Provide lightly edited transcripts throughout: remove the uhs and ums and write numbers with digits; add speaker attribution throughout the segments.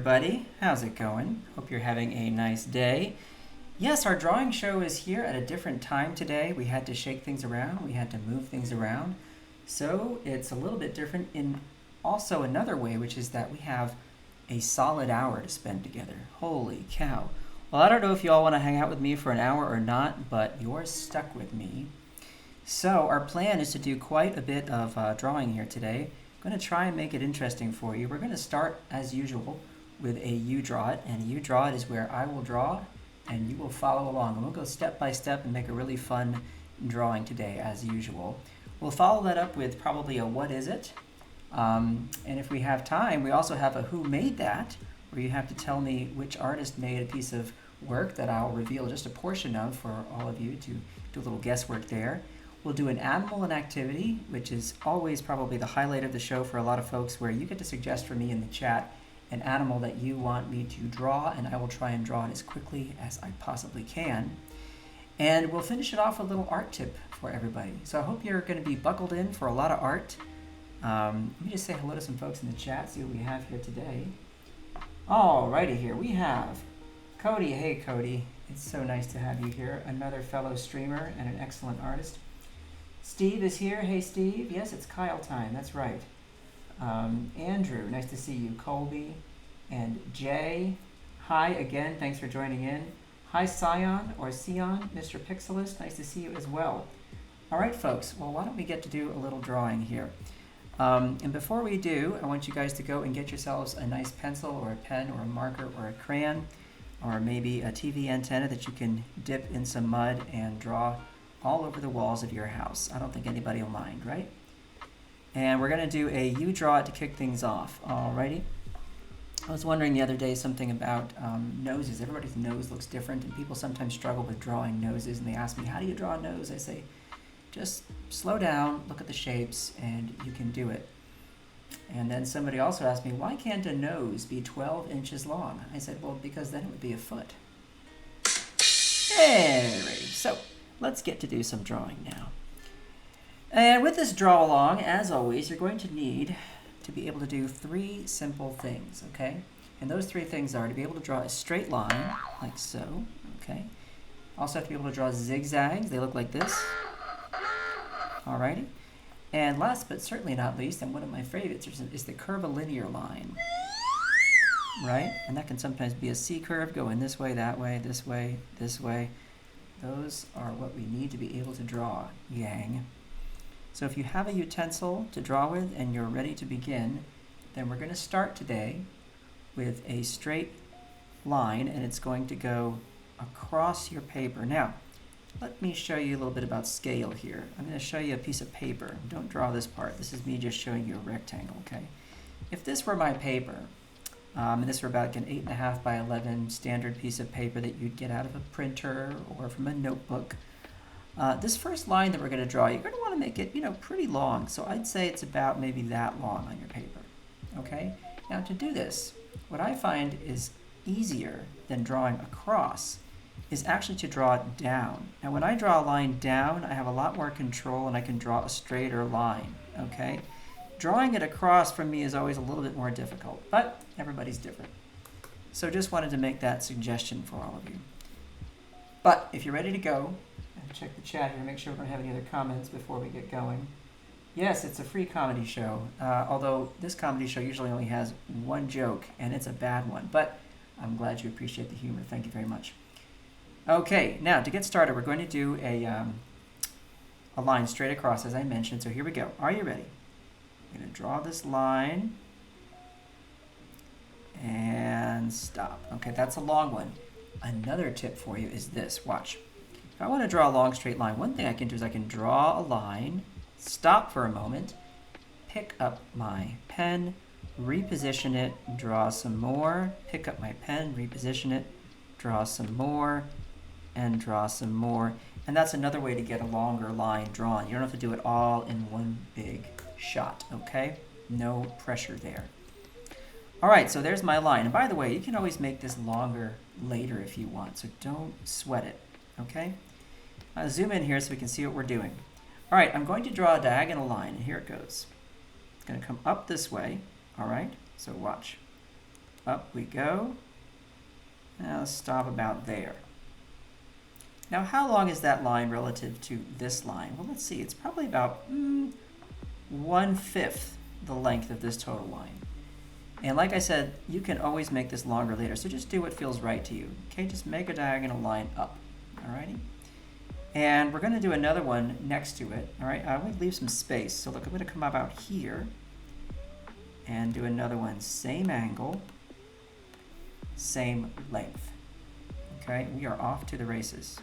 Speaker 1: everybody. How's it going? Hope you're having a nice day. Yes, our drawing show is here at a different time today. We had to shake things around. We had to move things around. So it's a little bit different in also another way, which is that we have a solid hour to spend together. Holy cow. Well, I don't know if you all want to hang out with me for an hour or not, but you're stuck with me. So our plan is to do quite a bit of drawing here today. I'm going to try and make it interesting for you. We're going to start, as usual, with a You Draw It. And a You Draw It is where I will draw and you will follow along. And we'll go step by step and make a really fun drawing today, as usual. We'll follow that up with probably a What Is It? And if we have time, we also have a Who Made That? Where you have to tell me which artist made a piece of work that I'll reveal just a portion of for all of you to do a little guesswork there. We'll do an animal and activity, which is always probably the highlight of the show for a lot of folks, where you get to suggest for me in the chat an animal that you want me to draw, and I will try and draw it as quickly as I possibly can. And we'll finish it off with a little art tip for everybody. So I hope you're going to be buckled in for a lot of art. Let me just say hello to some folks in the chat, see what we have here today. Alrighty, here we have Cody. Hey Cody, it's so nice to have you here. Another fellow streamer and an excellent artist. Steve is here. Hey Steve. Yes, it's Kyle time. That's right. Andrew, nice to see you. Colby and Jay. Hi again. Thanks for joining in. Hi Sion or Sion, Mr. Pixelist. Nice to see you as well. All right, folks. Well, why don't we get to do a little drawing here? And before we do, I want you guys to go and get yourselves a nice pencil or a pen or a marker or a crayon or maybe a TV antenna that you can dip in some mud and draw all over the walls of your house. I don't think anybody will mind, right? And we're going to do a You Draw It to kick things off. Alrighty. I was wondering the other day something about noses. Everybody's nose looks different, and people sometimes struggle with drawing noses, and they ask me, how do you draw a nose? I say, just slow down, look at the shapes, and you can do it. And then somebody also asked me, why can't a nose be 12 inches long? I said, well, because then it would be a foot. Alrighty, so let's get to do some drawing now. And with this draw along, as always, you're going to need to be able to do three simple things, okay? And those three things are to be able to draw a straight line, like so, okay? Also have to be able to draw zigzags. They look like this. Alrighty. And last but certainly not least, and one of my favorites, is the curvilinear line, right? And that can sometimes be a C-curve going this way, that way, this way, this way. Those are what we need to be able to draw, Yang. So if you have a utensil to draw with and you're ready to begin, then we're going to start today with a straight line, and it's going to go across your paper. Now, let me show you a little bit about scale here. I'm going to show you a piece of paper. Don't draw this part. This is me just showing you a rectangle, okay? If this were my paper, and this were about an 8.5 by 11 standard piece of paper that you'd get out of a printer or from a notebook, this first line that we're going to draw, you're going to want to make it, pretty long. So I'd say it's about maybe that long on your paper, okay? Now to do this, what I find is easier than drawing across is actually to draw it down. Now when I draw a line down, I have a lot more control and I can draw a straighter line, okay? Drawing it across for me is always a little bit more difficult, but everybody's different. So just wanted to make that suggestion for all of you. But if you're ready to go, check the chat here, make sure we don't have any other comments before we get going. Yes, it's a free comedy show, although this comedy show usually only has one joke, and it's a bad one, but I'm glad you appreciate the humor. Thank you very much. Okay, now to get started, we're going to do a line straight across, as I mentioned, so here we go. Are you ready? I'm going to draw this line and stop. Okay, that's a long one. Another tip for you is this. Watch. If I want to draw a long straight line, one thing I can do is I can draw a line, stop for a moment, pick up my pen, reposition it, draw some more, pick up my pen, reposition it, draw some more, and draw some more. And that's another way to get a longer line drawn. You don't have to do it all in one big shot, okay? No pressure there. All right, so there's my line. And by the way, you can always make this longer later if you want, so don't sweat it, okay? I'll zoom in here so we can see what we're doing. All right, I'm going to draw a diagonal line, and here it goes. It's going to come up this way, all right? So watch. up we go. Now let's stop about there. Now how long is that line relative to this line? Well, let's see, it's probably about 1/5 the length of this total line. And like I said, you can always make this longer later, so just do what feels right to you. Okay, just make a diagonal line up, alrighty? And we're gonna do another one next to it, all right? I would leave some space, so look, I'm gonna come about here and do another one, same angle, same length. Okay, we are off to the races.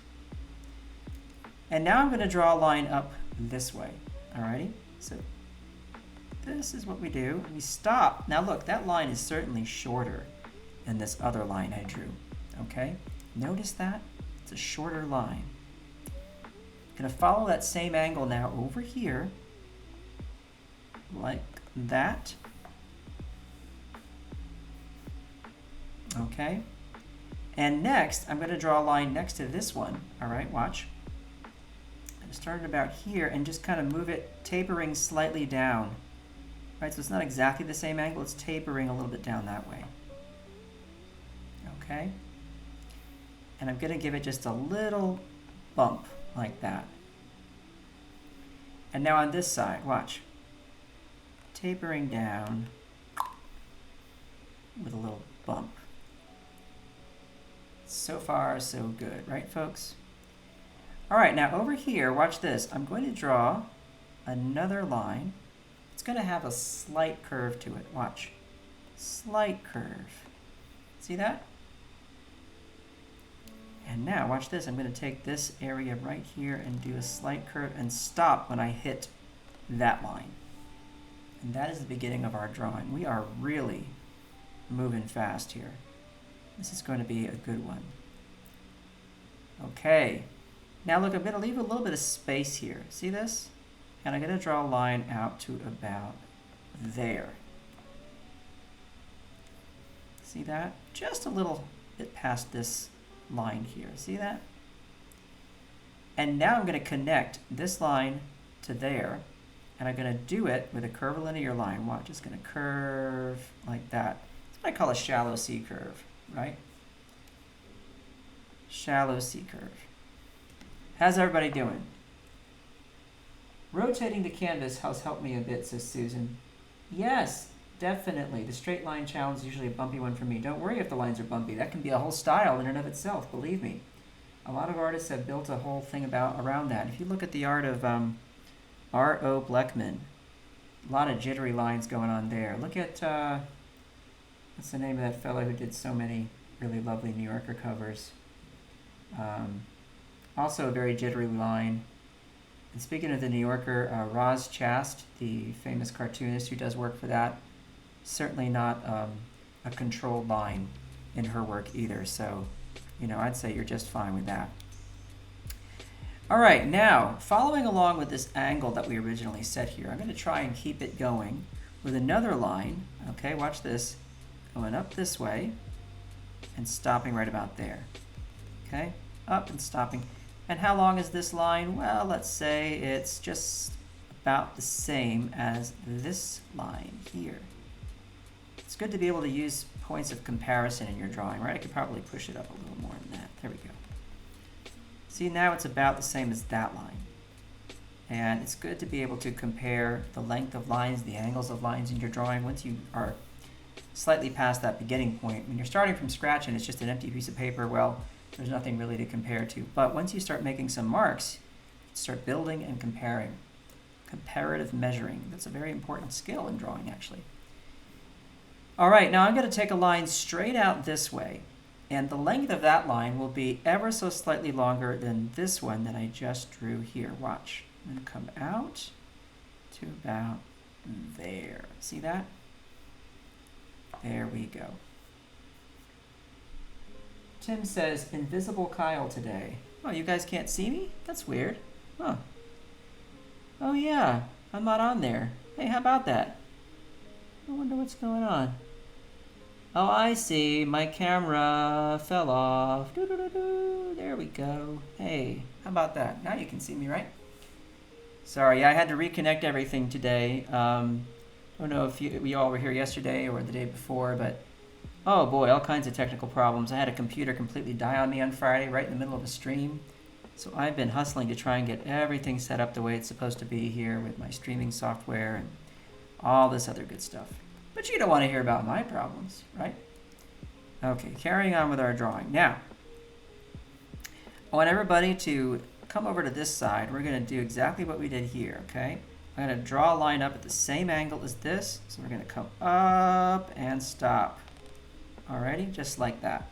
Speaker 1: And now I'm gonna draw a line up this way, alrighty? So this is what we do. We stop. Now look, that line is certainly shorter than this other line I drew. Okay? Notice that? It's a shorter line. I'm going to follow that same angle now over here, like that. Okay? And next, I'm going to draw a line next to this one. All right, watch. I'm starting about here and just kind of move it, tapering slightly down. Right, so it's not exactly the same angle, it's tapering a little bit down that way. Okay? And I'm going to give it just a little bump like that. And now on this side, watch. Tapering down with a little bump. So far, so good, right, folks? All right, now over here, watch this. I'm going to draw another line. It's going to have a slight curve to it. Watch. Slight curve. See that? And now, watch this. I'm going to take this area right here and do a slight curve and stop when I hit that line. And that is the beginning of our drawing. We are really moving fast here. This is going to be a good one. Okay. Now look, I'm going to leave a little bit of space here. See this? And I'm going to draw a line out to about there. See that? Just a little bit past this line here. See that? And now I'm going to connect this line to there. And I'm going to do it with a curvilinear line. Watch, it's going to curve like that. It's what I call a shallow C curve, right? Shallow C curve. How's everybody doing? Rotating the canvas has helped me a bit, says Susan. Yes, definitely. The straight line challenge is usually a bumpy one for me. Don't worry if the lines are bumpy. That can be a whole style in and of itself, believe me. A lot of artists have built a whole thing around that. If you look at the art of R.O. Bleckman, a lot of jittery lines going on there. Look at, what's the name of that fellow who did so many really lovely New Yorker covers? Also a very jittery line. And speaking of the New Yorker, Roz Chast, the famous cartoonist who does work for that, certainly not a controlled line in her work either. So, you know, I'd say you're just fine with that. All right, now, following along with this angle that we originally set here, I'm going to try and keep it going with another line. Okay, watch this. Going up this way and stopping right about there. Okay, up and stopping. And how long is this line? Well, let's say it's just about the same as this line here. It's good to be able to use points of comparison in your drawing, right? I could probably push it up a little more than that. There we go. See, now it's about the same as that line. And it's good to be able to compare the length of lines, the angles of lines in your drawing once you are slightly past that beginning point. When you're starting from scratch and it's just an empty piece of paper, well, there's nothing really to compare to. But once you start making some marks, start building and comparing. Comparative measuring. That's a very important skill in drawing, actually. All right, now I'm going to take a line straight out this way. And the length of that line will be ever so slightly longer than this one that I just drew here. Watch. I'm going to come out to about there. See that? There we go. Tim says, Invisible Kyle today. Oh, you guys can't see me? That's weird. Huh. Oh yeah, I'm not on there. Hey, how about that? I wonder what's going on. Oh, I see. My camera fell off. Doo-doo-doo-doo. There we go. Hey, how about that? Now you can see me, right? Sorry, I had to reconnect everything today. I don't know if you all were here yesterday or the day before, but Oh boy, all kinds of technical problems. I had a computer completely die on me on Friday, right in the middle of a stream. So I've been hustling to try and get everything set up the way it's supposed to be here with my streaming software and all this other good stuff. But you don't want to hear about my problems, right? Okay, carrying on with our drawing. Now, I want everybody to come over to this side. We're going to do exactly what we did here, okay? I'm going to draw a line up at the same angle as this. So we're going to come up and stop. Alrighty, just like that.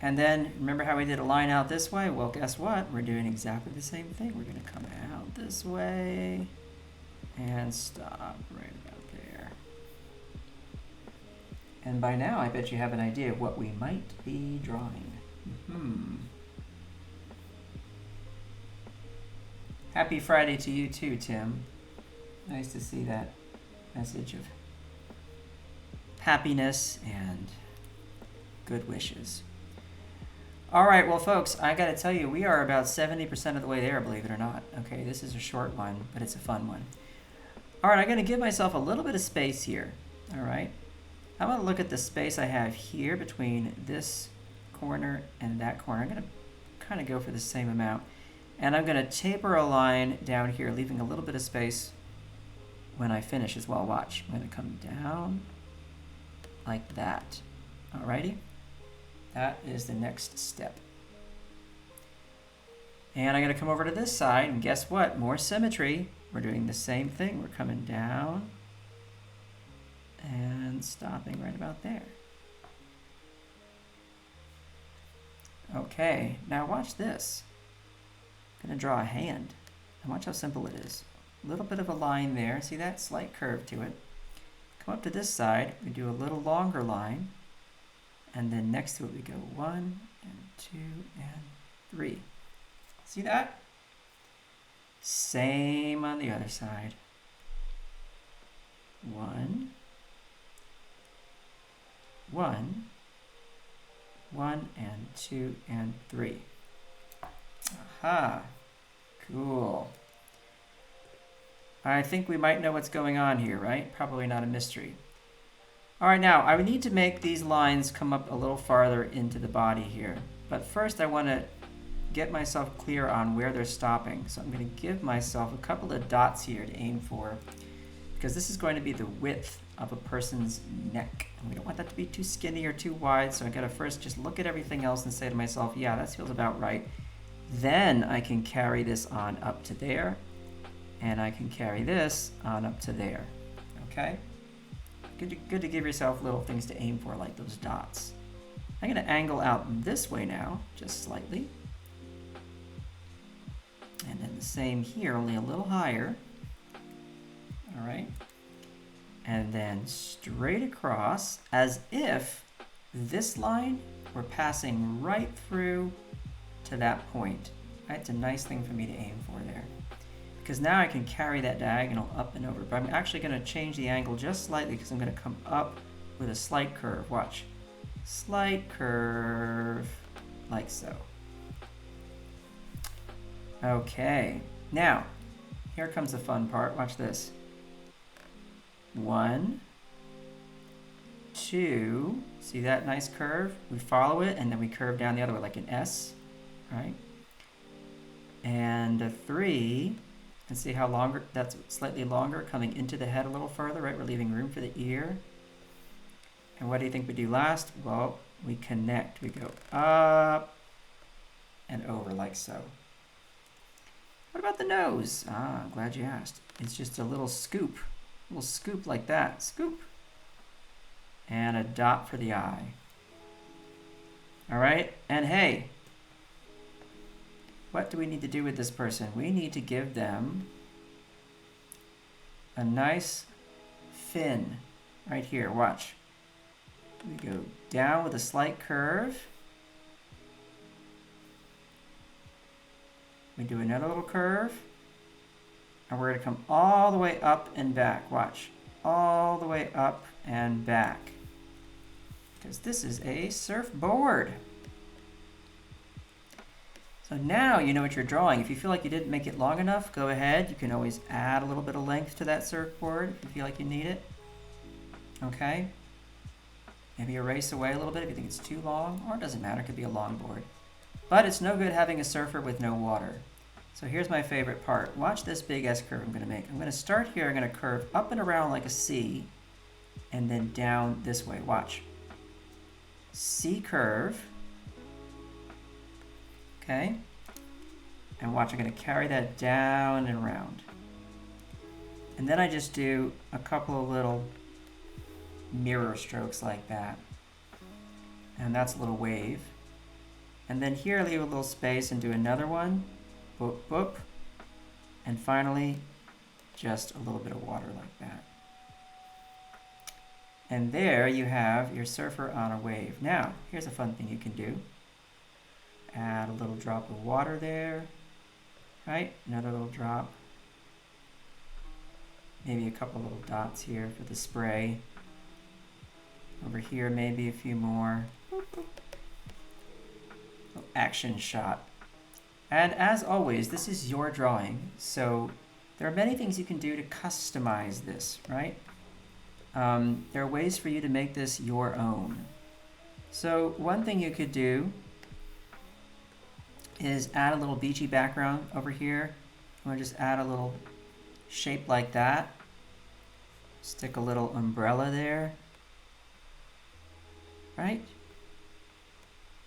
Speaker 1: And then, remember how we did a line out this way? Well, guess what? We're doing exactly the same thing. We're going to come out this way and stop right about there. And by now, I bet you have an idea of what we might be drawing. Happy Friday to you too, Tim. Nice to see that message of happiness and good wishes. All right, well, folks, I got to tell you, we are about 70% of the way there, believe it or not. Okay, this is a short one, but it's a fun one. All right, I'm going to give myself a little bit of space here. All right, I want to look at the space I have here between this corner and that corner. I'm going to kind of go for the same amount. And I'm going to taper a line down here, leaving a little bit of space when I finish as well. Watch. I'm going to come down like that. Alrighty? That is the next step. And I'm going to come over to this side, and guess what? More symmetry. We're doing the same thing. We're coming down and stopping right about there. Okay, now watch this. I'm going to draw a hand, and watch how simple it is. A little bit of a line there. See that slight curve to it. Come up to this side. We do a little longer line, and then next to it we go 1 and 2 and 3. See that? Same on the other side. 1, 1, 1 and 2 and 3. Aha, cool. I think we might know what's going on here, right? Probably not a mystery. All right, now I would need to make these lines come up a little farther into the body here. But first I want to get myself clear on where they're stopping. So I'm going to give myself a couple of dots here to aim for, because this is going to be the width of a person's neck. And we don't want that to be too skinny or too wide, so I got to first just look at everything else and say to myself, yeah, that feels about right. Then I can carry this on up to there, and I can carry this on up to there, okay? Good to give yourself little things to aim for, like those dots. I'm gonna angle out this way now, just slightly. And then the same here, only a little higher. All right. And then straight across, as if this line were passing right through to that point. That's a nice thing for me to aim for there. Because now I can carry that diagonal up and over. But I'm actually going to change the angle just slightly because I'm going to come up with a slight curve. Watch. Slight curve, like so. Okay. Now, here comes the fun part. Watch this. 1, 2. See that nice curve? We follow it and then we curve down the other way like an S. Right? And a 3, and see how longer, that's slightly longer, coming into the head a little further, right? We're leaving room for the ear. And what do you think we do last? Well, we connect. We go up and over like so. What about the nose? Ah, I'm glad you asked. It's just a little scoop like that. Scoop. And a dot for the eye. All right, and hey, what do we need to do with this person? We need to give them a nice fin right here. Watch. We go down with a slight curve. We do another little curve. And we're going to come all the way up and back. Watch. All the way up and back. Because this is a surfboard. So now you know what you're drawing. If you feel like you didn't make it long enough, go ahead. You can always add a little bit of length to that surfboard if you feel like you need it. Okay? Maybe erase away a little bit if you think it's too long, or it doesn't matter, it could be a long board. But it's no good having a surfer with no water. So here's my favorite part. Watch this big S curve I'm going to make. I'm going to start here, I'm going to curve up and around like a C, and then down this way. Watch. C curve. Okay. And watch, I'm going to carry that down and around. And then I just do a couple of little mirror strokes like that. And that's a little wave. And then here leave a little space and do another one. Boop, boop. And finally, just a little bit of water like that. And there you have your surfer on a wave. Now, here's a fun thing you can do. Add a little drop of water there. Right? Another little drop. Maybe a couple little dots here for the spray. Over here, maybe a few more. Action shot. And as always, this is your drawing, so there are many things you can do to customize this, right? There are ways for you to make this your own. So one thing you could do is add a little beachy background over here. I'm going to just add a little shape like that. Stick a little umbrella there. Right?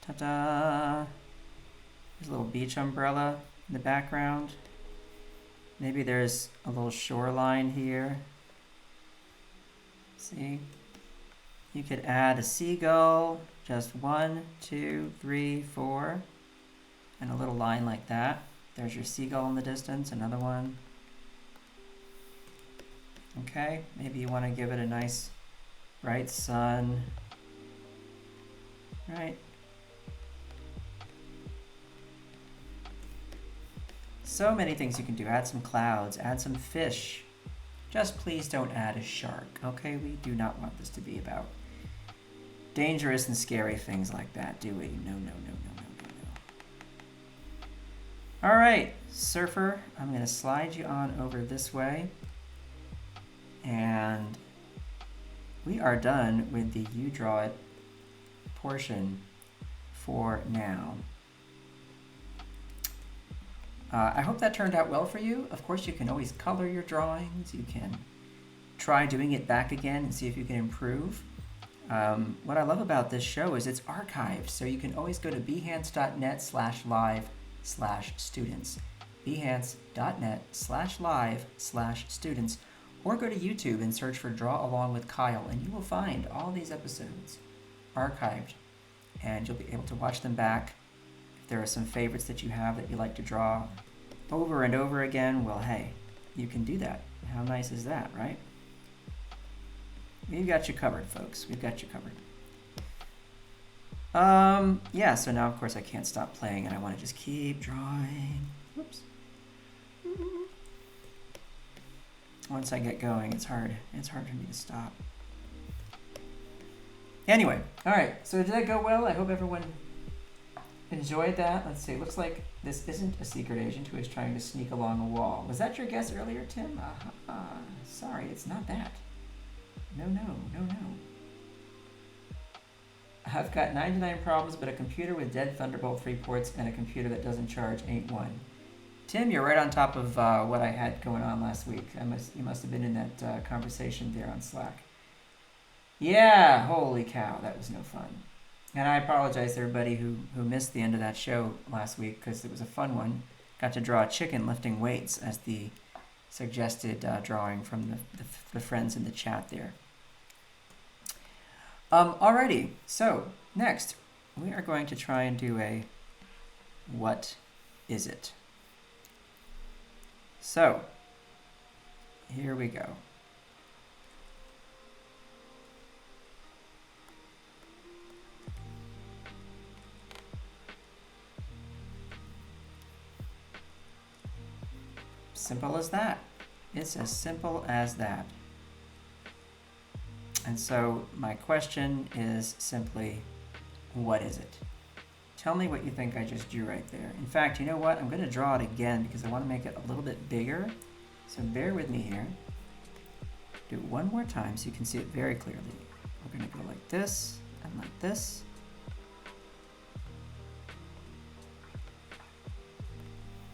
Speaker 1: Ta-da! There's a little beach umbrella in the background. Maybe there's a little shoreline here. See? You could add a seagull, just 1, 2, 3, 4, and a little line like that. There's your seagull in the distance, another one. Okay, maybe you want to give it a nice bright sun. Right. So many things you can do. Add some clouds, add some fish. Just please don't add a shark, okay? We do not want this to be about dangerous and scary things like that, do we? No, no, no, no, no, no, no. All right, surfer, I'm going to slide you on over this way. And we are done with the You Draw It portion for now. I hope that turned out well for you. Of course, you can always color your drawings. You can try doing it back again and see if you can improve. What I love about this show is it's archived, so you can always go to behance.net/live/students, behance.net/live/students, or go to YouTube and search for Draw Along with Kyle, and you will find all these episodes archived, and you'll be able to watch them back. If there are some favorites that you have that you like to draw over and over again, well, hey, you can do that. How nice is that, right? We've got you covered, folks. We've got you covered. Yeah, so now, of course, I can't stop playing, and I want to just keep drawing. Whoops. Once I get going, it's hard. It's hard for me to stop. Anyway, all right. So did that go well? I hope everyone enjoyed that. Let's see. It looks like this isn't a secret agent who is trying to sneak along a wall. Was that your guess earlier, Tim? Sorry, it's not that. No, no, no, no. I've got 99 problems, but a computer with dead Thunderbolt 3 ports and a computer that doesn't charge ain't one. Tim, you're right on top of what I had going on last week. You must have been in that conversation there on Slack. Yeah, holy cow, that was no fun. And I apologize to everybody who missed the end of that show last week because it was a fun one. Got to draw a chicken lifting weights as the suggested drawing from the friends in the chat there. Alrighty, so next we are going to try and do a what is it? So here we go. Simple as that. It's as simple as that. And so my question is simply, what is it? Tell me what you think I just drew right there. In fact, you know what? I'm going to draw it again because I want to make it a little bit bigger. So bear with me here. Do it one more time so you can see it very clearly. We're going to go like this and like this.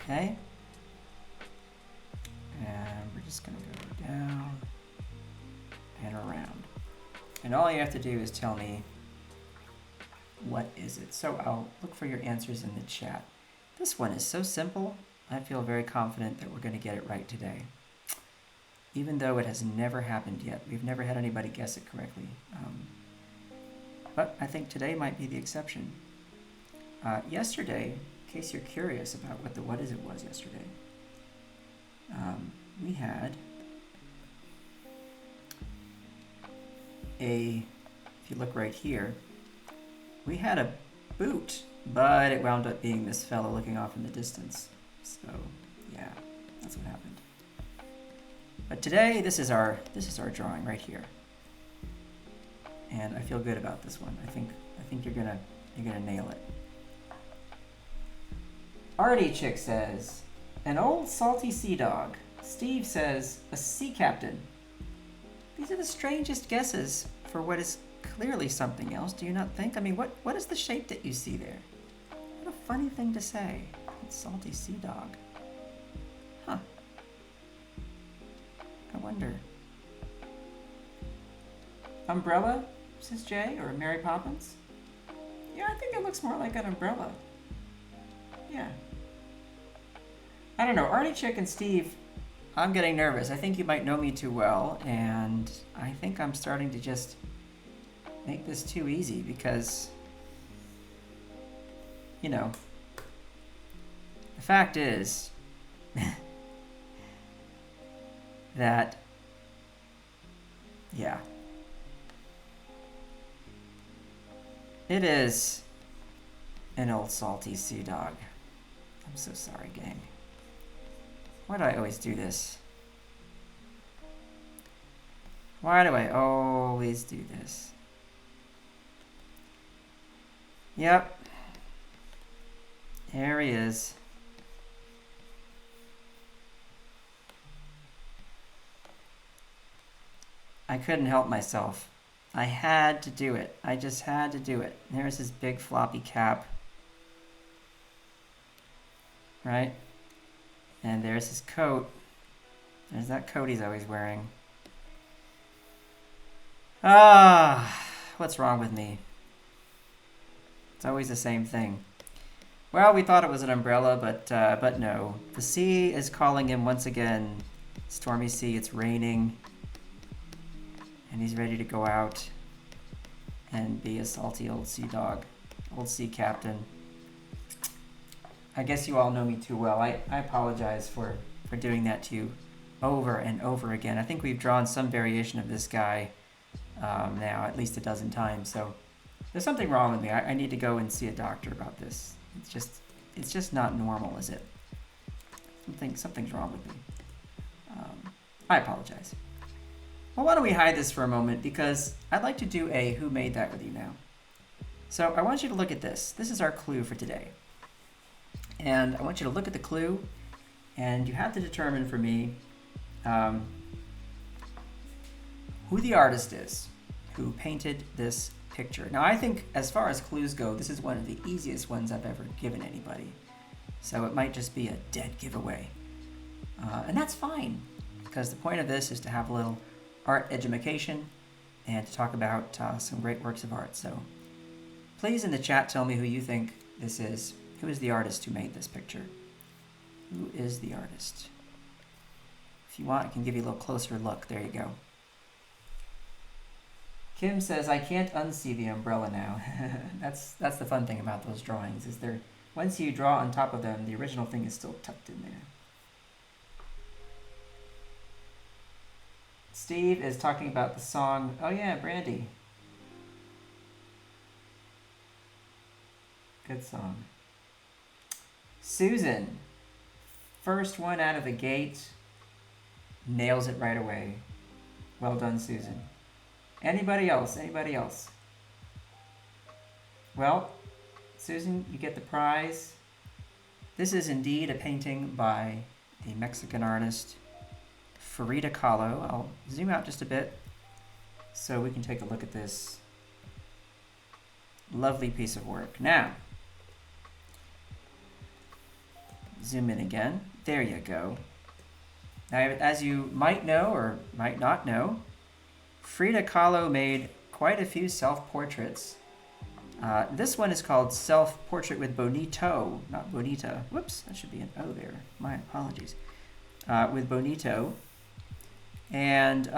Speaker 1: Okay. And we're just going to go down and around. And all you have to do is tell me what is it. So I'll look for your answers in the chat. This one is so simple. I feel very confident that we're going to get it right today. Even though it has never happened yet. We've never had anybody guess it correctly. But I think today might be the exception. Yesterday, in case you're curious about what the what is it was yesterday, we had if you look right here, we had a boot, but it wound up being this fellow looking off in the distance. So yeah, that's what happened. But today, this is our drawing right here, and I feel good about this one. I think you're gonna nail it. Artie Chick says, an old salty sea dog. Steve says, a sea captain. These are the strangest guesses for what is clearly something else, do you not think? I mean, what is the shape that you see there? What a funny thing to say. It's salty sea dog. Huh. I wonder. Umbrella, says Jay, or Mary Poppins? Yeah, I think it looks more like an umbrella. Yeah. I don't know, Artie Chick and Steve, I'm getting nervous. I think you might know me too well, and I think I'm starting to just make this too easy because, you know, the fact is that, yeah, it is an old salty sea dog. I'm so sorry, gang. Why do I always do this? Why do I always do this? Yep. There he is. I couldn't help myself. I had to do it. I just had to do it. There's his big floppy cap. Right? And there's his coat. There's that coat he's always wearing. Ah, what's wrong with me? It's always the same thing. Well, we thought it was an umbrella, but no. The sea is calling him once again. Stormy sea, it's raining. And he's ready to go out and be a salty old sea dog, old sea captain. I guess you all know me too well. I apologize for doing that to you over and over again. I think we've drawn some variation of this guy now at least a dozen times. So there's something wrong with me. I need to go and see a doctor about this. It's just not normal, is it? Something's wrong with me. I apologize. Well, why don't we hide this for a moment, because I'd like to do a Who Made That with you now. So I want you to look at this. This is our clue for today. And I want you to look at the clue, and you have to determine for me who the artist is who painted this picture. Now, I think as far as clues go, this is one of the easiest ones I've ever given anybody. So it might just be a dead giveaway. And that's fine, because the point of this is to have a little art edumacation and to talk about some great works of art. So please in the chat tell me who you think this is. Who is the artist who made this picture? Who is the artist? If you want, I can give you a little closer look. There you go. Kim says, I can't unsee the umbrella now. That's the fun thing about those drawings, is they're, once you draw on top of them, the original thing is still tucked in there. Steve is talking about the song, oh yeah, Brandy. Good song. Susan, first one out of the gate, nails it right away. Well done, Susan. Anybody else? Anybody else? Well, Susan, you get the prize. This is indeed a painting by the Mexican artist Frida Kahlo. I'll zoom out just a bit. So we can take a look at this lovely piece of work. Now, zoom in again. There you go. Now, as you might know or might not know, Frida Kahlo made quite a few self-portraits. This one is called Self-Portrait with Bonito, not Bonita. Whoops, that should be an O there. My apologies. With Bonito. And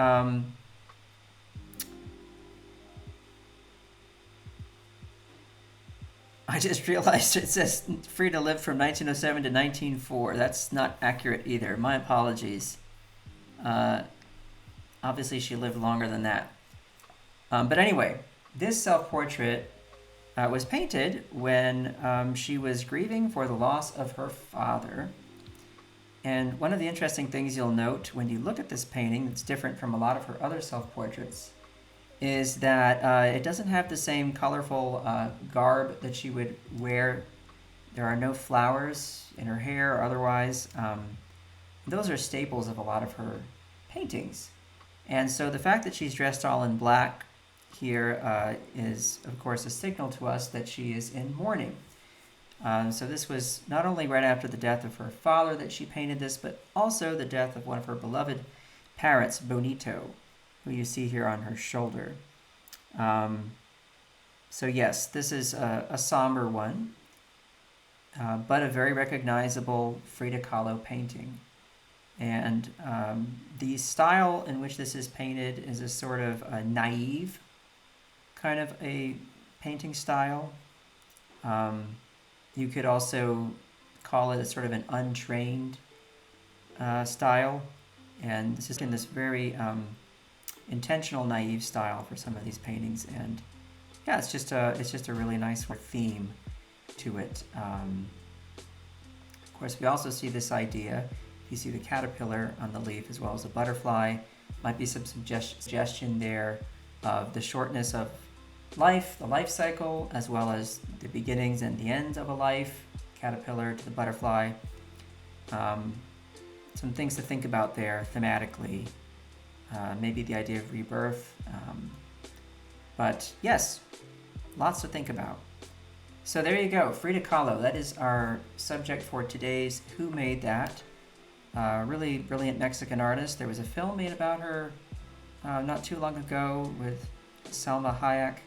Speaker 1: I just realized it says Frida lived from 1907 to 1904. That's not accurate either. My apologies. Obviously, she lived longer than that. But anyway, this self-portrait was painted when she was grieving for the loss of her father. And one of the interesting things you'll note when you look at this painting that's different from a lot of her other self-portraits is that it doesn't have the same colorful garb that she would wear. There are no flowers in her hair or otherwise. Those are staples of a lot of her paintings. And so the fact that she's dressed all in black here is, of course, a signal to us that she is in mourning. So this was not only right after the death of her father that she painted this, but also the death of one of her beloved parrots, Bonito, who you see here on her shoulder. So yes, this is a somber one, but a very recognizable Frida Kahlo painting. And the style in which this is painted is a sort of a naive kind of a painting style. You could also call it a sort of an untrained style. And this is in this very intentional naive style for some of these paintings. And yeah, it's just a really nice theme to it. Of course, we also see this idea. You see the caterpillar on the leaf as well as the butterfly. Might be some suggestion there of the shortness of life, the life cycle, as well as the beginnings and the ends of a life, caterpillar to the butterfly. Some things to think about there thematically. Maybe the idea of rebirth. But yes, lots to think about. So there you go, Frida Kahlo. That is our subject for today's Who Made That? Really brilliant Mexican artist. There was a film made about her not too long ago with Salma Hayek.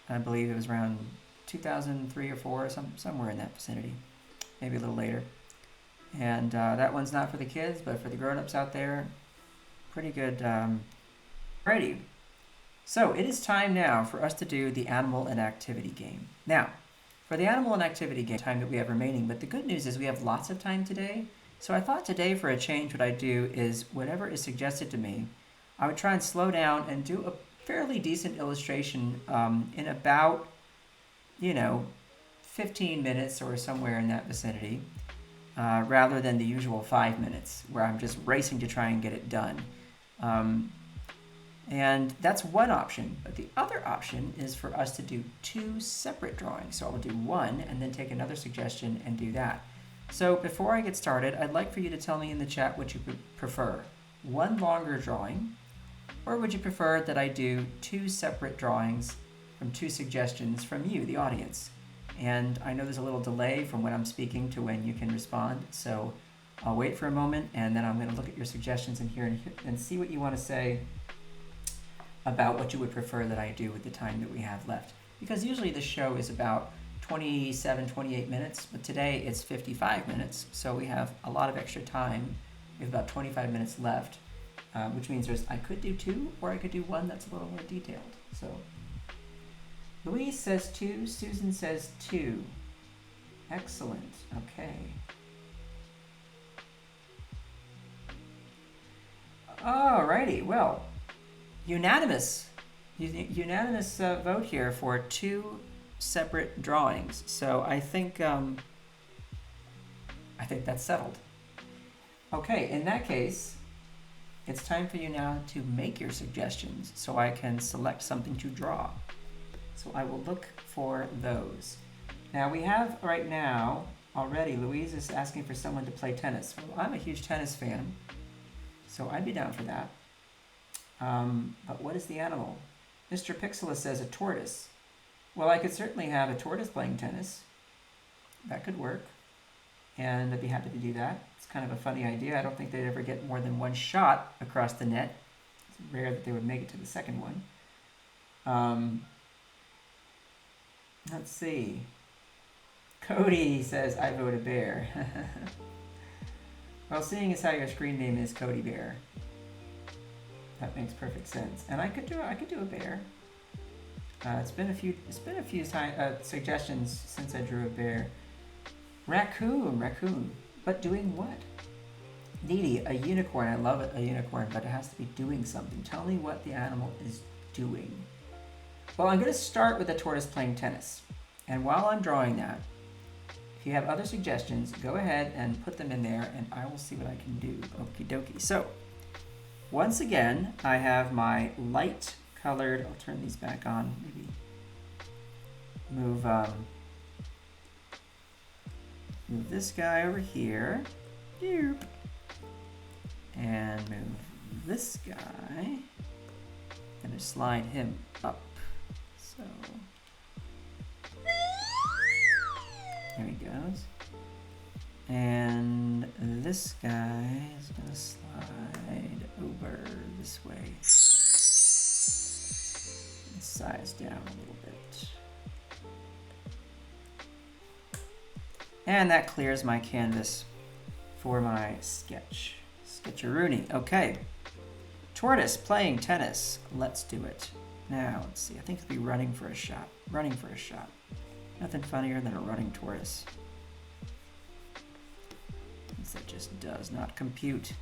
Speaker 1: I believe it was around 2003 or 4, somewhere in that vicinity, maybe a little later. And that one's not for the kids, but for the grown-ups out there, pretty good. Alrighty. So it is time now for us to do the animal and activity game. Now, for the animal and activity game, time that we have remaining, but the good news is we have lots of time today. So I thought today for a change what I'd do is whatever is suggested to me, I would try and slow down and do a fairly decent illustration in about, 15 minutes or somewhere in that vicinity, rather than the usual 5 minutes where I'm just racing to try and get it done. And that's one option, but the other option is for us to do 2 separate drawings. So I'll do one and then take another suggestion and do that. So before I get started, I'd like for you to tell me in the chat what you prefer. One longer drawing, or would you prefer that I do 2 separate drawings from 2 suggestions from you, the audience? And I know there's a little delay from when I'm speaking to when you can respond, so I'll wait for a moment and then I'm going to look at your suggestions in here and see what you want to say about what you would prefer that I do with the time that we have left. Because usually the show is about 27, 28 minutes, but today it's 55 minutes, so we have a lot of extra time. We have about 25 minutes left, which means I could do 2, or I could do 1 that's a little more detailed. So Louise says 2, Susan says 2. Excellent, okay. Alrighty, well, unanimous vote here for 2 separate drawings. So I think that's settled. Okay, in that case, it's time for you now to make your suggestions so I can select something to draw. So I will look for those. Now we have right now already, Louise is asking for someone to play tennis. Well, I'm a huge tennis fan, so I'd be down for that. But what is the animal? Mr. Pixela says a tortoise. Well, I could certainly have a tortoise playing tennis. That could work. And I'd be happy to do that. It's kind of a funny idea. I don't think they'd ever get more than one shot across the net. It's rare that they would make it to the second one. Let's see. Cody says, I vote a bear. Well, seeing as how your screen name is Cody Bear, that makes perfect sense. And I could do a bear. It's been a few suggestions since I drew a bear. Raccoon. But doing what? Needy, a unicorn. I love it, a unicorn, but it has to be doing something. Tell me what the animal is doing. Well, I'm going to start with the tortoise playing tennis. And while I'm drawing that, if you have other suggestions, go ahead and put them in there, and I will see what I can do. Okie dokie. So, once again, I have my light colored, I'll turn these back on, maybe move this guy over here, and move this guy, and slide him up. So there he goes. And this guy is going to slide over this way. Size down a little bit. And that clears my canvas for my sketch. Sketcheroony. Okay. Tortoise playing tennis. Let's do it. Now, let's see. I think it'll be running for a shot. Running for a shot. Nothing funnier than a running tortoise. That just does not compute.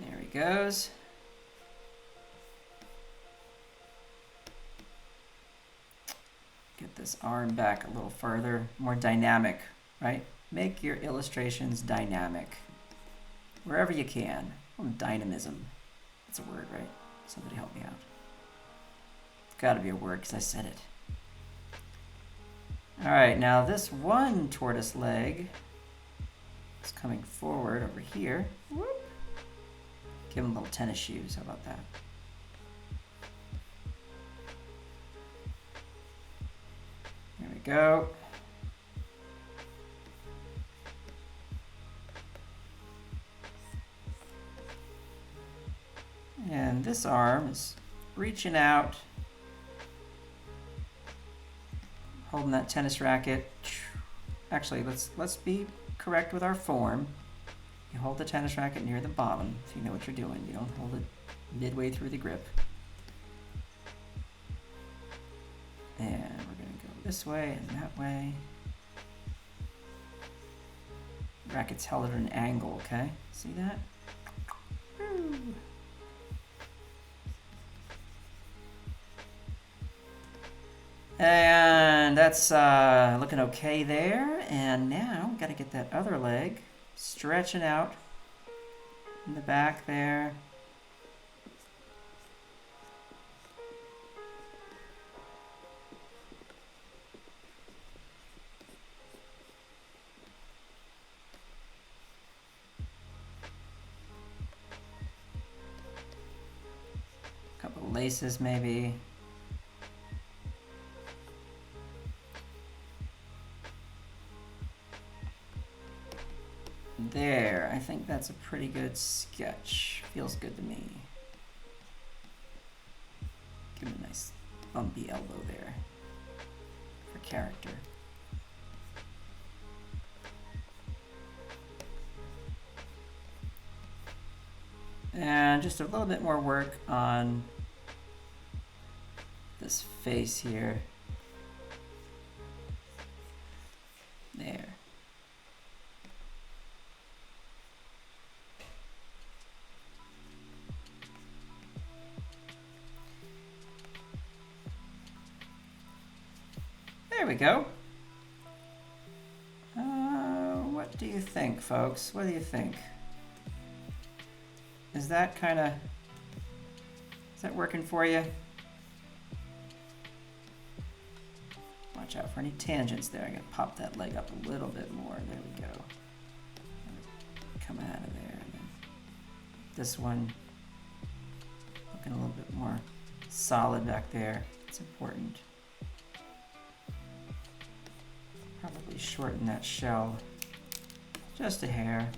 Speaker 1: There he goes. Get this arm back a little further, more dynamic, right? Make your illustrations dynamic wherever you can. Oh, dynamism. That's a word, right? Somebody help me out. It's got to be a word because I said it. All right, now this one tortoise leg is coming forward over here. Whoop. Give him little tennis shoes. How about that? There we go. And this arm is reaching out, holding that tennis racket. Actually, let's be correct with our form. You hold the tennis racket near the bottom, so you know what you're doing. You don't hold it midway through the grip. And we're going to go this way and that way. Racket's held at an angle, okay? See that? Woo. And that's looking okay there. And now we've got to get that other leg stretching out in the back there. A couple of laces maybe. There, I think that's a pretty good sketch. Feels good to me. Give him a nice bumpy elbow there for character. And just a little bit more work on this face here. There. There we go. think, folks? What do you think? Is that working for you? Watch out for any tangents there. I'm gonna pop that leg up a little bit more. There we go. Come out of there. And then this one looking a little bit more solid back there. It's important. Probably shorten that shell just a hair.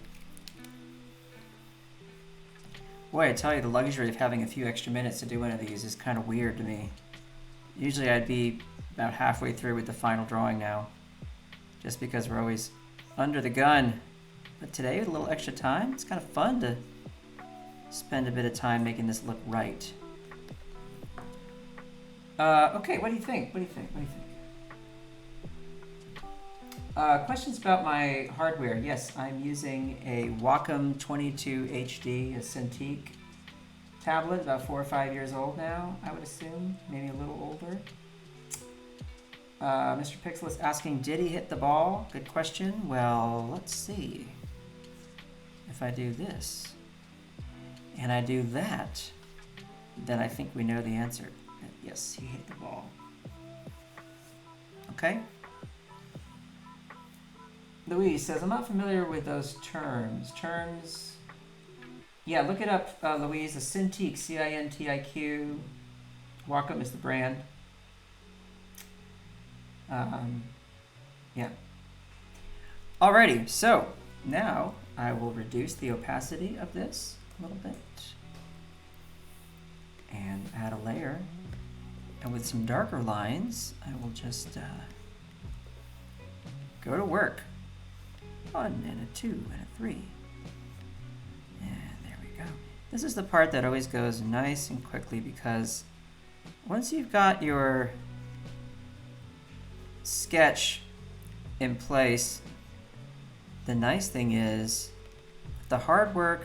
Speaker 1: Boy, I tell you, the luxury of having a few extra minutes to do one of these is kind of weird to me. Usually I'd be about halfway through with the final drawing now, just because we're always under the gun. But today, with a little extra time, it's kind of fun to spend a bit of time making this look right. Okay, what do you think? Questions about my hardware. Yes, I'm using a Wacom 22 HD, a Cintiq tablet, about 4 or 5 years old now, I would assume, maybe a little older. Mr. Pixel is asking, did he hit the ball? Good question. Well, let's see. If I do this, and I do that, then I think we know the answer. Yes, he hit the ball. Okay? Louise says, I'm not familiar with those terms. Yeah, look it up, Louise. A Cintiq, C-I-N-T-I-Q. Wacom is the brand. Yeah. Alrighty, so now I will reduce the opacity of this a little bit and add a layer. And with some darker lines, I will just go to work. 1 and a 2 and a 3. And there we go. This is the part that always goes nice and quickly, because once you've got your sketch in place, the nice thing is the hard work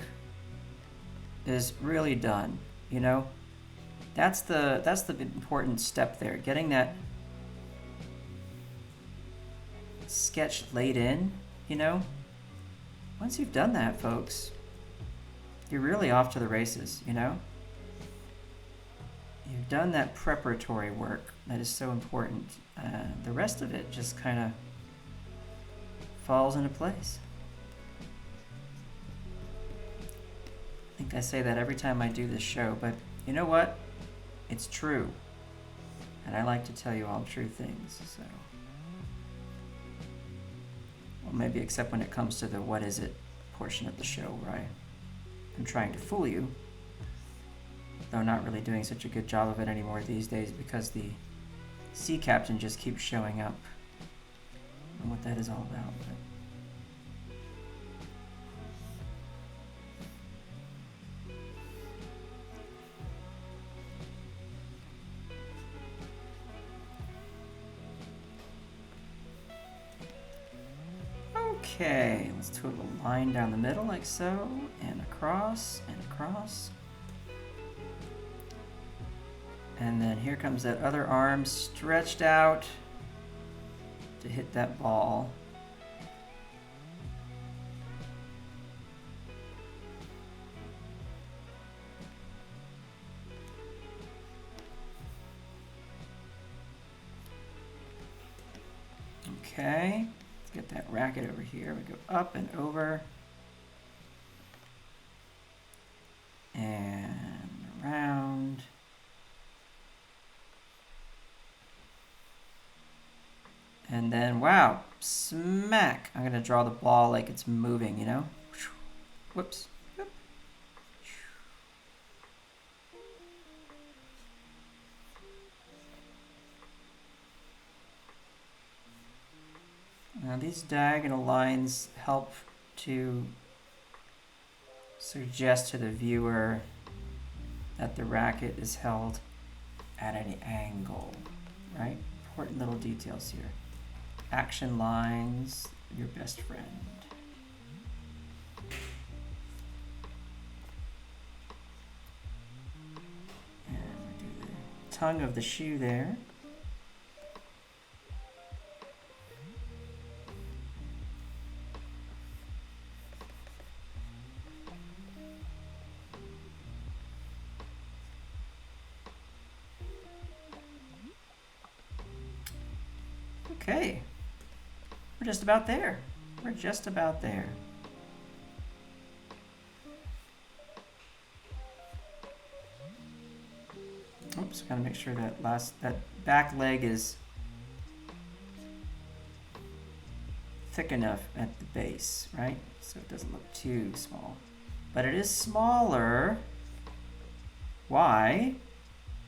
Speaker 1: is really done, you know? That's the important step there, getting that sketch laid in, you know? Once you've done that, folks, you're really off to the races, you know? You've done that preparatory work that is so important. The rest of it just kind of falls into place. I think I say that every time I do this show, but you know what? It's true. And I like to tell you all true things, so. Well, maybe except when it comes to the what is it portion of the show, where I'm trying to fool you. Though not really doing such a good job of it anymore these days, because the sea captain just keeps showing up. And what that is all about. Okay, let's do a little line down the middle like so, and across, and across. And then here comes that other arm stretched out to hit that ball. Okay, let's get that racket over here. We go up and over. And around. And then, wow, smack. I'm gonna draw the ball like it's moving, you know? Whoops. Now these diagonal lines help to suggest to the viewer that the racket is held at an angle, right? Important little details here. Action lines, your best friend. And we do the tongue of the shoe there. Okay. We're just about there. We're just about there. Oops, gotta make sure that that back leg is thick enough at the base, right? So it doesn't look too small. But it is smaller. Why?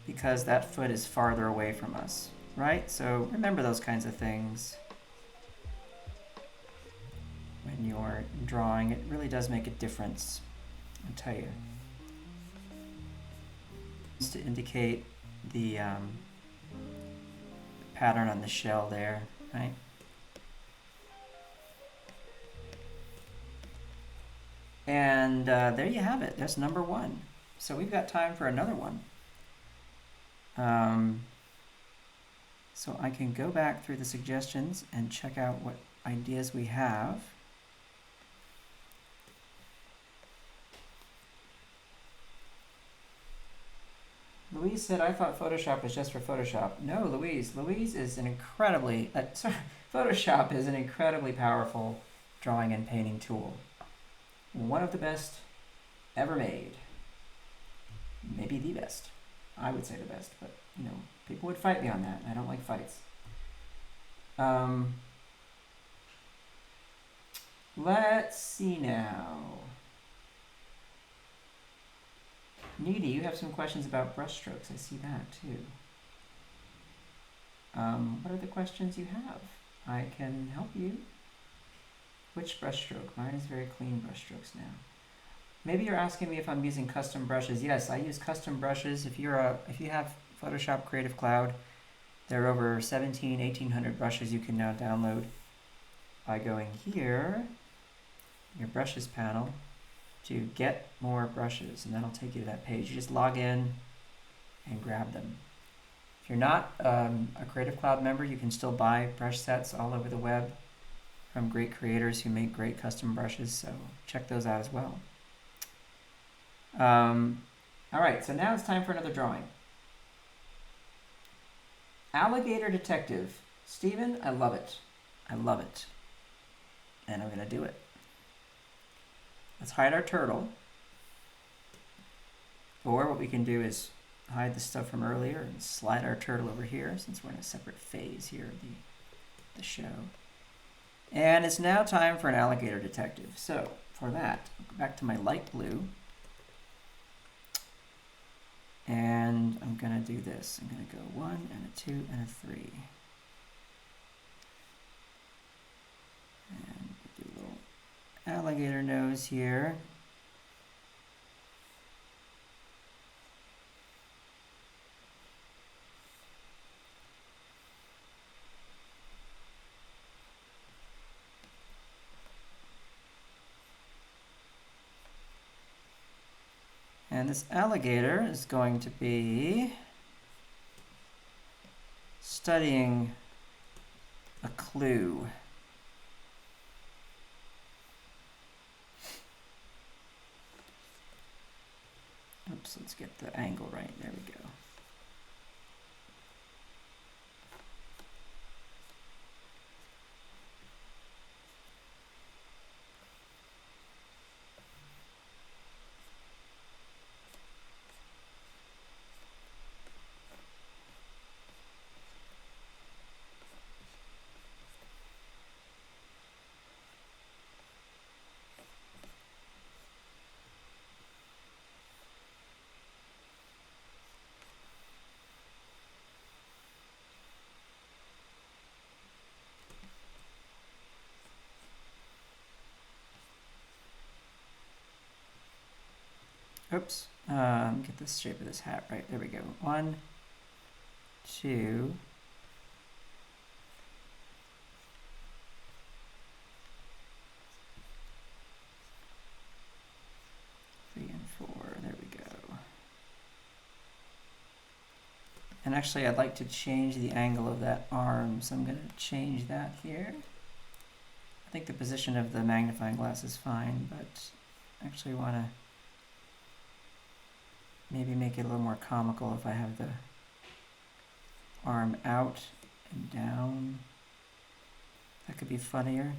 Speaker 1: Because that foot is farther away from us, right? So remember those kinds of things when you're drawing. It really does make a difference, I'll tell you. It's to indicate the pattern on the shell there, right? And there you have it. That's number 1. So we've got time for another one. So I can go back through the suggestions and check out what ideas we have. Louise said, I thought Photoshop was just for Photoshop. No, Louise. Louise is an incredibly, Photoshop is an incredibly powerful drawing and painting tool. One of the best ever made. Maybe the best. I would say the best, but you know, people would fight me on that. I don't like fights. Let's see now. Needy, you have some questions about brushstrokes. I see that too. What are the questions you have? I can help you. Which brushstroke? Mine is very clean brushstrokes now. Maybe you're asking me if I'm using custom brushes. Yes, I use custom brushes. If you have Photoshop Creative Cloud, there are over 1,800 brushes you can now download by going here, your brushes panel, to get more brushes, and that'll take you to that page. You just log in and grab them. If you're not a Creative Cloud member, you can still buy brush sets all over the web from great creators who make great custom brushes, so check those out as well. All right, so now it's time for another drawing. Alligator Detective. Stephen, I love it. I love it. And I'm going to do it. Let's hide our turtle. Or what we can do is hide the stuff from earlier and slide our turtle over here, since we're in a separate phase here of the show. And it's now time for an alligator detective. So for that, I'll go back to my light blue. And I'm going to do this. I'm going to go 1 and a 2 and a 3. And do a little alligator nose here. And this alligator is going to be studying a clue. Oops, let's get the angle right. There we go. Oops, get the shape of this hat right. There we go. 1, 2, 3 and 4. There we go. And actually, I'd like to change the angle of that arm, so I'm going to change that here. I think the position of the magnifying glass is fine, but I actually want to maybe make it a little more comical if I have the arm out and down. That could be funnier.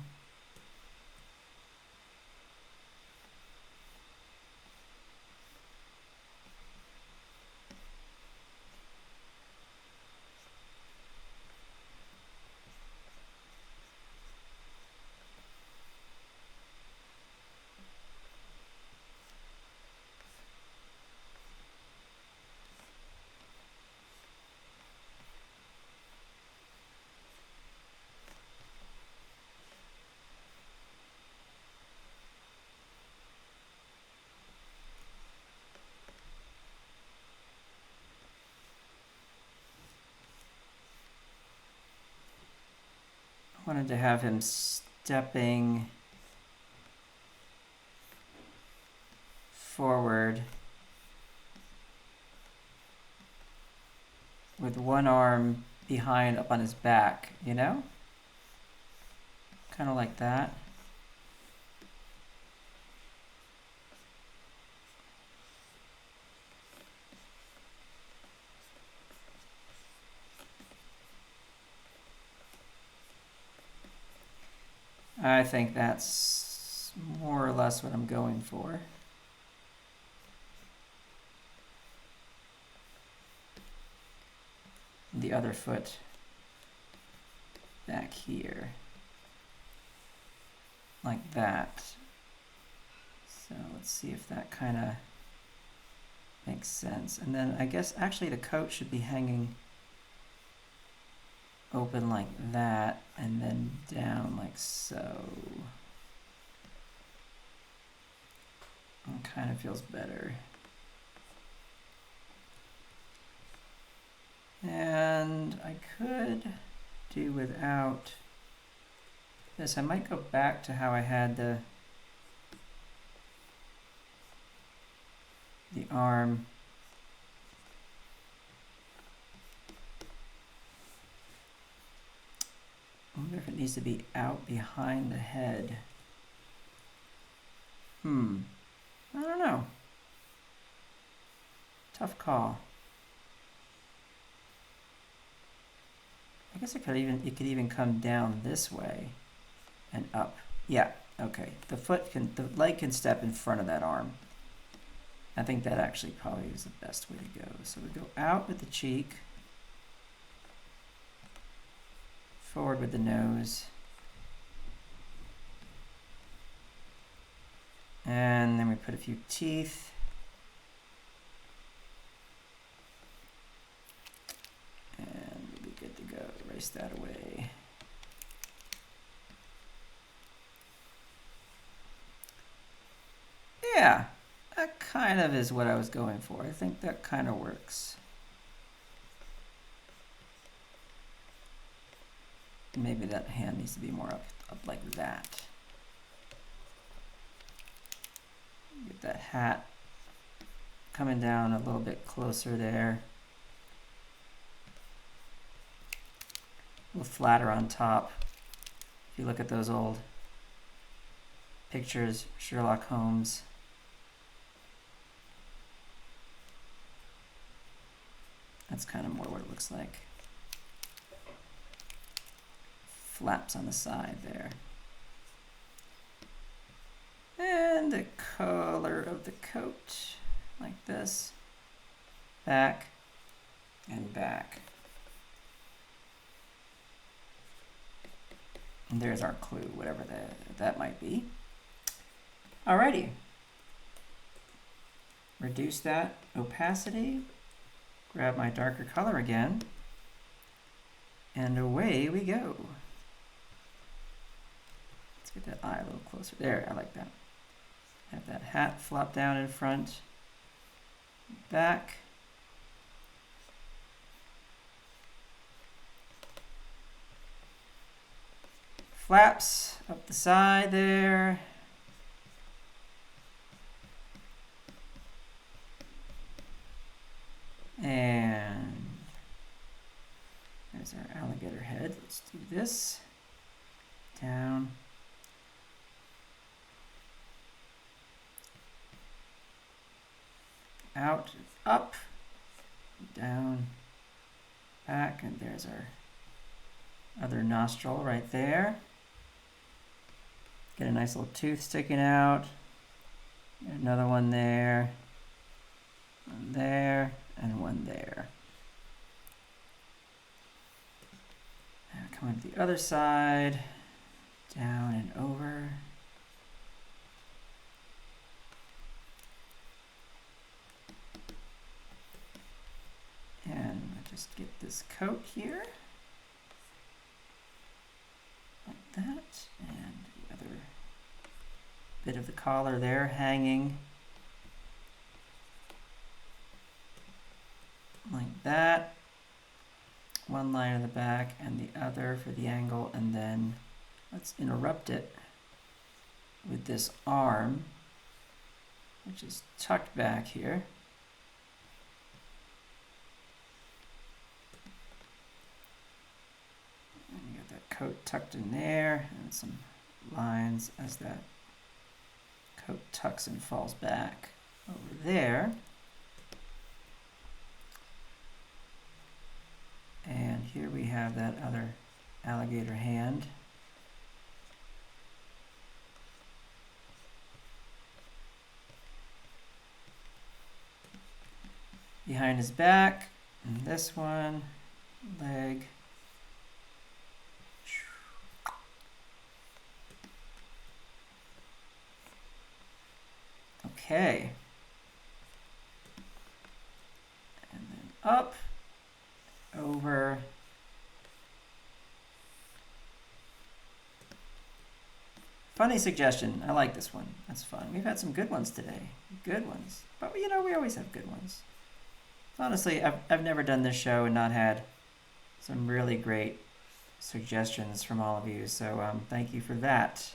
Speaker 1: Wanted to have him stepping forward with one arm behind up on his back, you know? Kind of like that. I think that's more or less what I'm going for. The other foot back here, like that. So let's see if that kind of makes sense. And then I guess actually the coat should be hanging open like that, and then down like so. It kind of feels better. And I could do without this. I might go back to how I had the arm. I wonder if it needs to be out behind the head. I don't know. Tough call. I guess it could even come down this way and up. Yeah, okay. The leg can step in front of that arm. I think that actually probably is the best way to go. So we go out with the cheek, forward with the nose, and then we put a few teeth. And we'll be good to go. Erase that away. Yeah, that kind of is what I was going for. I think that kind of works. Maybe that hand needs to be more up like that. Get that hat coming down a little bit closer there. A little flatter on top. If you look at those old pictures, Sherlock Holmes. That's kind of more what it looks like. Flaps on the side there. And the color of the coat, like this. Back and back. And there's our clue, whatever that might be. Alrighty. Reduce that opacity. Grab my darker color again. And away we go. Let's get that eye a little closer. There, I like that. Have that hat flop down in front. Back. Flaps up the side there. And there's our alligator head. Let's do this. Down. Out, up, down, back, and there's our other nostril right there. Get a nice little tooth sticking out. Another one there. One there, and one there. Now come on to the other side. Down and over. And just get this coat here. Like that. And the other bit of the collar there hanging. Like that. One line in the back and the other for the angle, and then let's interrupt it with this arm, which is tucked back here. And you got that coat tucked in there, and some lines as that coat tucks and falls back over there. And here we have that other alligator hand. Behind his back, and this one, leg. Okay. And then up, over. Funny suggestion. I like this one. That's fun. We've had some good ones today. Good ones. But you know, we always have good ones. Honestly, I've never done this show and not had some really great suggestions from all of you. So thank you for that.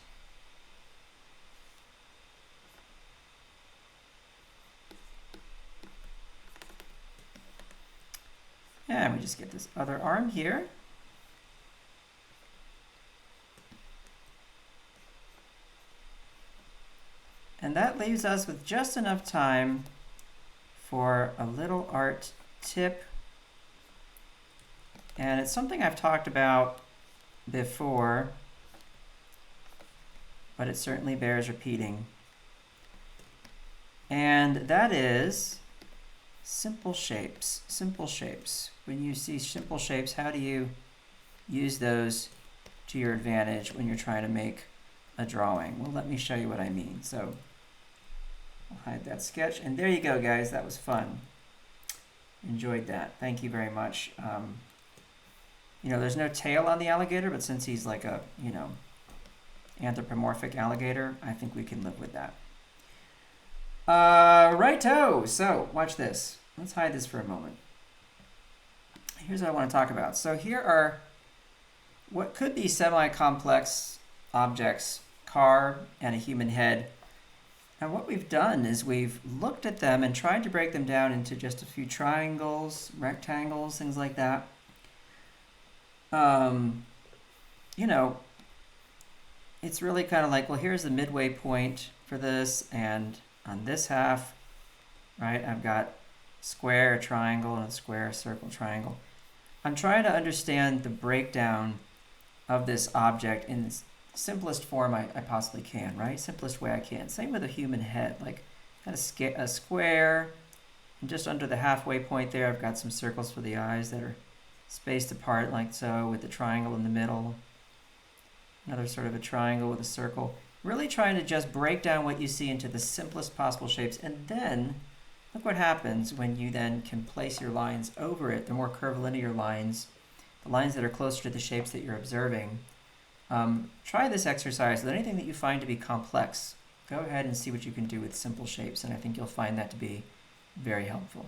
Speaker 1: And we just get this other arm here. And that leaves us with just enough time for a little art tip. And it's something I've talked about before, but it certainly bears repeating. And that is simple shapes. Simple shapes. When you see simple shapes, how do you use those to your advantage when you're trying to make a drawing? Well, let me show you what I mean. So I'll hide that sketch. And there you go, guys. That was fun. Enjoyed that. Thank you very much. You know, there's no tail on the alligator, but since he's like a, you know, anthropomorphic alligator, I think we can live with that. Righto. So watch this. Let's hide this for a moment. Here's what I want to talk about. So here are what could be semi-complex objects, car and a human head. And what we've done is we've looked at them and tried to break them down into just a few triangles, rectangles, things like that. You know, it's really kind of like, well, here's the midway point for this, and on this half, right, I've got square, triangle, and a square, circle, triangle. I'm trying to understand the breakdown of this object in its simplest form I possibly can, right? Simplest way I can. Same with a human head. Like, got a square, and just under the halfway point there, I've got some circles for the eyes that are spaced apart like so, with the triangle in the middle. Another sort of a triangle with a circle. Really trying to just break down what you see into the simplest possible shapes, and then look what happens when you then can place your lines over it, the more curvilinear lines, the lines that are closer to the shapes that you're observing. Try this exercise with anything that you find to be complex. Go ahead and see what you can do with simple shapes, and I think you'll find that to be very helpful.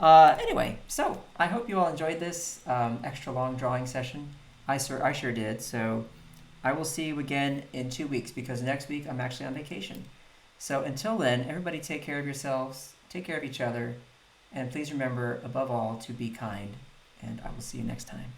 Speaker 1: Anyway, so I hope you all enjoyed this extra long drawing session. I sure did. So I will see you again in 2 weeks, because next week I'm actually on vacation. So until then, everybody take care of yourselves, take care of each other, and please remember, above all, to be kind. And I will see you next time.